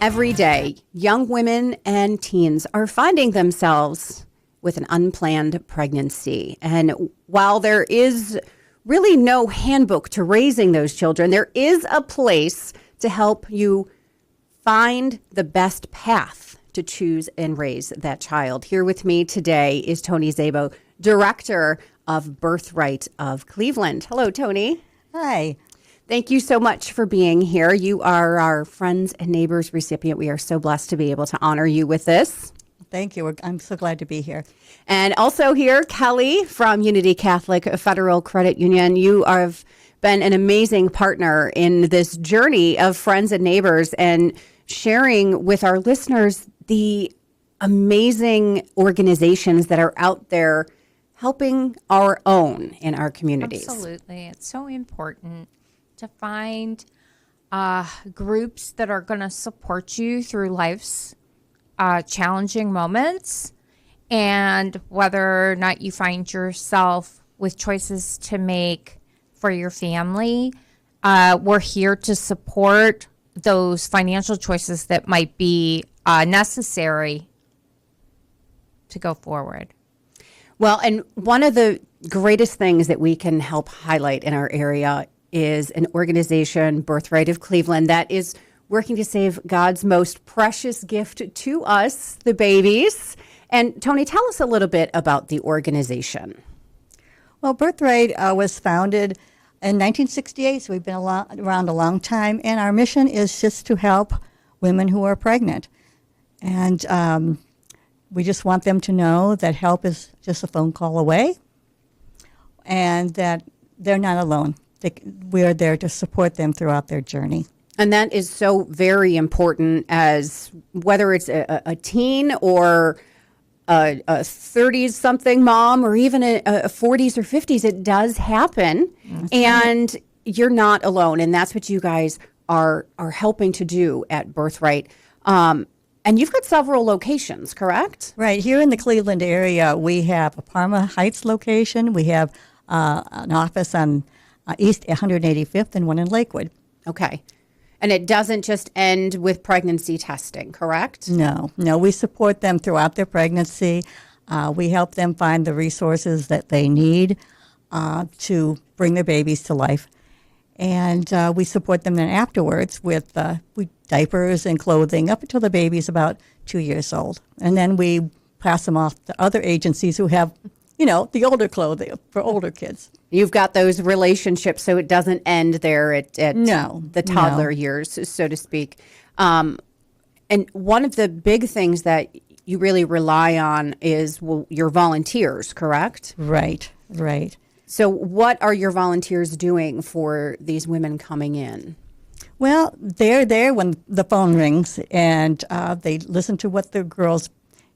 Every day, young women and teens are finding themselves with an unplanned pregnancy. And while there is really no handbook to raising those children, there is a place to help you find the best path to choose and raise that child. Here with me today is Tony Szabo, Director of BirthRight of Cleveland. Hello, Tony. Hi. Thank you so much for being here. You are our Friends and Neighbors recipient. We are so blessed to be able to honor you with this. Thank you. I'm so glad to be here. And also here, Kelly from Unity Catholic Federal Credit Union. You have been an amazing partner in this journey of Friends and Neighbors and sharing with our listeners the amazing organizations that are out there helping our own in our communities. Absolutely. It's so important to find groups that are going to support you through life's challenging moments. And whether or not you find yourself with choices to make for your family, we're here to support those financial choices that might be necessary to go forward. Well, and one of the greatest things that we can help highlight in our area is an organization, BirthRight of Cleveland, that is working to save God's most precious gift to us, the babies. And Tony, tell us a little bit about the organization. Well, BirthRight was founded in 1968, so we've been around a long time, and our mission is just to help women who are pregnant. And we just want them to know that help is just a phone call away and that they're not alone. We are there to support them throughout their journey. And that is so very important, as whether it's a teen or a 30-something mom or even a 40s or 50s, it does happen. And you're not alone. And that's what you guys are helping to do at BirthRight. And you've got several locations, correct? Right. Here in the Cleveland area, we have a Parma Heights location. We have an office on East 185th and one in Lakewood. Okay. And it doesn't just end with pregnancy testing, correct? No, we support them throughout their pregnancy. We help them find the resources that they need to bring their babies to life. And we support them then afterwards with diapers and clothing up until the baby's about 2 years old. And then we pass them off to other agencies who have, the older clothing for older kids. You've got those relationships, so it doesn't end there at the toddler years, so to speak. And one of the big things that you really rely on is your volunteers, correct? Right. So what are your volunteers doing for these women coming in? Well, they're there when the phone rings, and they listen to what the girls'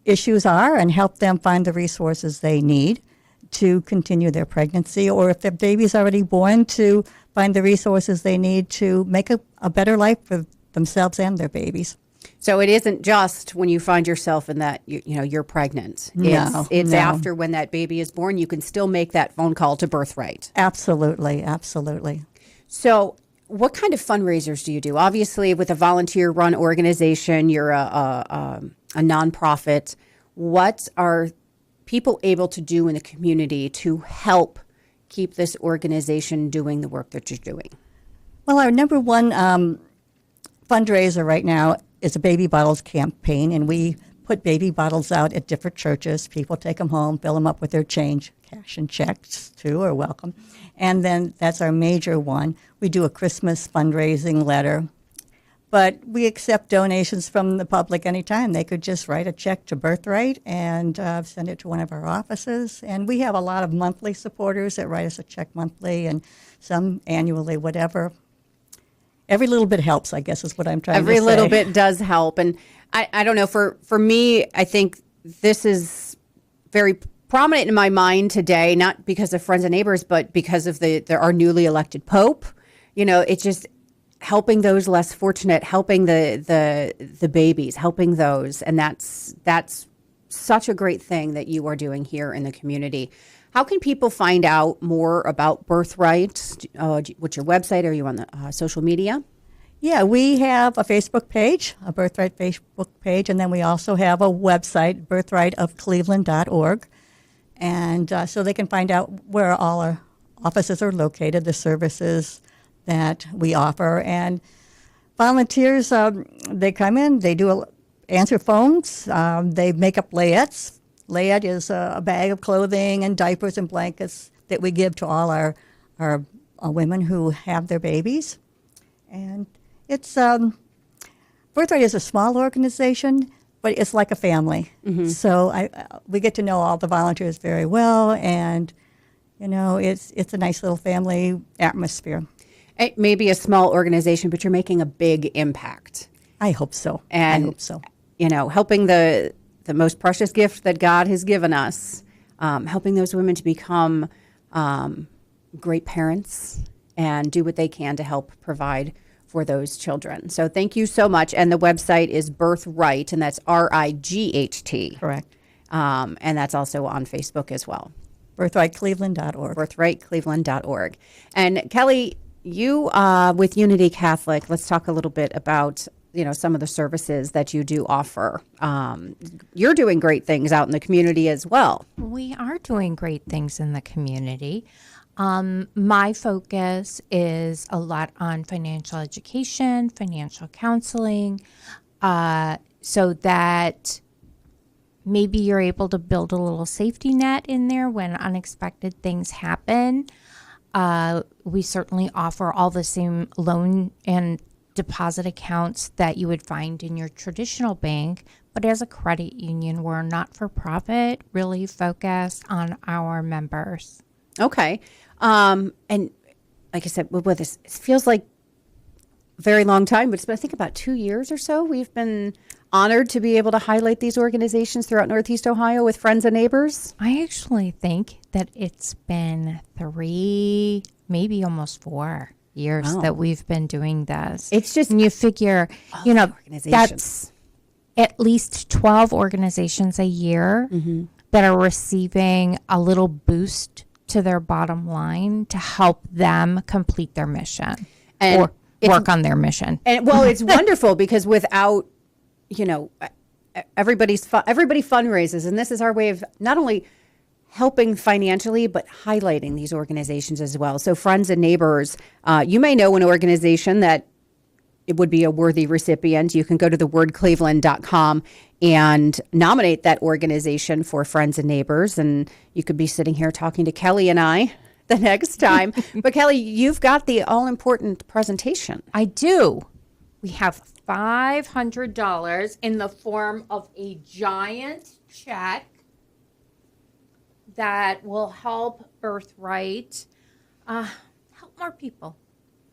issues are and help them find the resources they need to continue their pregnancy, or if their baby's already born, to find the resources they need to make a better life for themselves and their babies. So it isn't just when you find yourself in that, you're pregnant. It's after when that baby is born, you can still make that phone call to BirthRight. Absolutely. So what kind of fundraisers do you do? Obviously, with a volunteer-run organization, you're a nonprofit. What are people able to do in the community to help keep this organization doing the work that you're doing? Well, our number one fundraiser right now is a baby bottles campaign, and we put baby bottles out at different churches. People take them home, fill them up with their change. Cash and checks, too, are welcome. And then that's our major one. We do a Christmas fundraising letter. But we accept donations from the public anytime. They could just write a check to BirthRight and send it to one of our offices. And we have a lot of monthly supporters that write us a check monthly and some annually, whatever. Every little bit helps, I guess, is what I'm trying to say. Every little bit does help. And I don't know, for me, I think this is very prominent in my mind today, not because of Friends and Neighbors, but because of our newly elected Pope. It's just helping those less fortunate, helping the babies, helping those. And that's such a great thing that you are doing here in the community. How can people find out more about BirthRight? What's your website? Are you on the social media? Yeah, we have a Facebook page, a BirthRight Facebook page, and then we also have a website, birthrightofcleveland.org. And so they can find out where all our offices are located, the services that we offer. And volunteers, they come in, they answer phones, they make up layettes. Layette is a bag of clothing and diapers and blankets that we give to all our women who have their babies. And it's BirthRight is a small organization, but it's like a family. Mm-hmm. So we get to know all the volunteers very well, and it's a nice little family atmosphere. It may be a small organization, but you're making a big impact. I hope so. And I hope so. Helping the most precious gift that God has given us, helping those women to become great parents and do what they can to help provide for those children. So thank you so much. And the website is BirthRight, and that's RIGHT. Correct. And that's also on Facebook as well. BirthRightCleveland.org. BirthRightCleveland.org. And Kelly, you with Unity Catholic, let's talk a little bit about some of the services that you do offer. You're doing great things out in the community as well. We are doing great things in the community. My focus is a lot on financial education, financial counseling, so that maybe you're able to build a little safety net in there when unexpected things happen. We certainly offer all the same loan and deposit accounts that you would find in your traditional bank, but as a credit union, we're not for profit, really focused on our members. Okay. And like I said, with this, it feels like a very long time, but it's been, I think, about 2 years or so. We've been honored to be able to highlight these organizations throughout Northeast Ohio with friends and neighbors. I actually think that it's been 3, maybe almost 4 years that we've been doing this. It's just, and you figure, that's at least 12 organizations a year that are receiving a little boost to their bottom line to help them complete their mission or work on their mission. And well, it's wonderful because without, everybody fundraises, and this is our way of not only helping financially, but highlighting these organizations as well. So friends and neighbors, you may know an organization that it would be a worthy recipient. You can go to thewordcleveland.com and nominate that organization for friends and neighbors. And you could be sitting here talking to Kelly and I the next time. But Kelly, you've got the all-important presentation. I do. We have $500 in the form of a giant check that will help BirthRight help more people.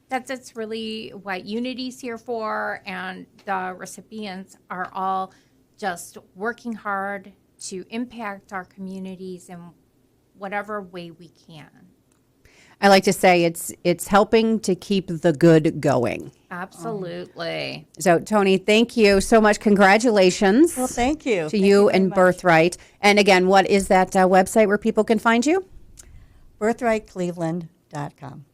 That's really what Unity's here for, and the recipients are all just working hard to impact our communities in whatever way we can. I like to say it's helping to keep the good going. Absolutely. So, Tony, thank you so much. Congratulations. Well, thank you. To you and BirthRight. And again, what is that website where people can find you? BirthRightCleveland.com.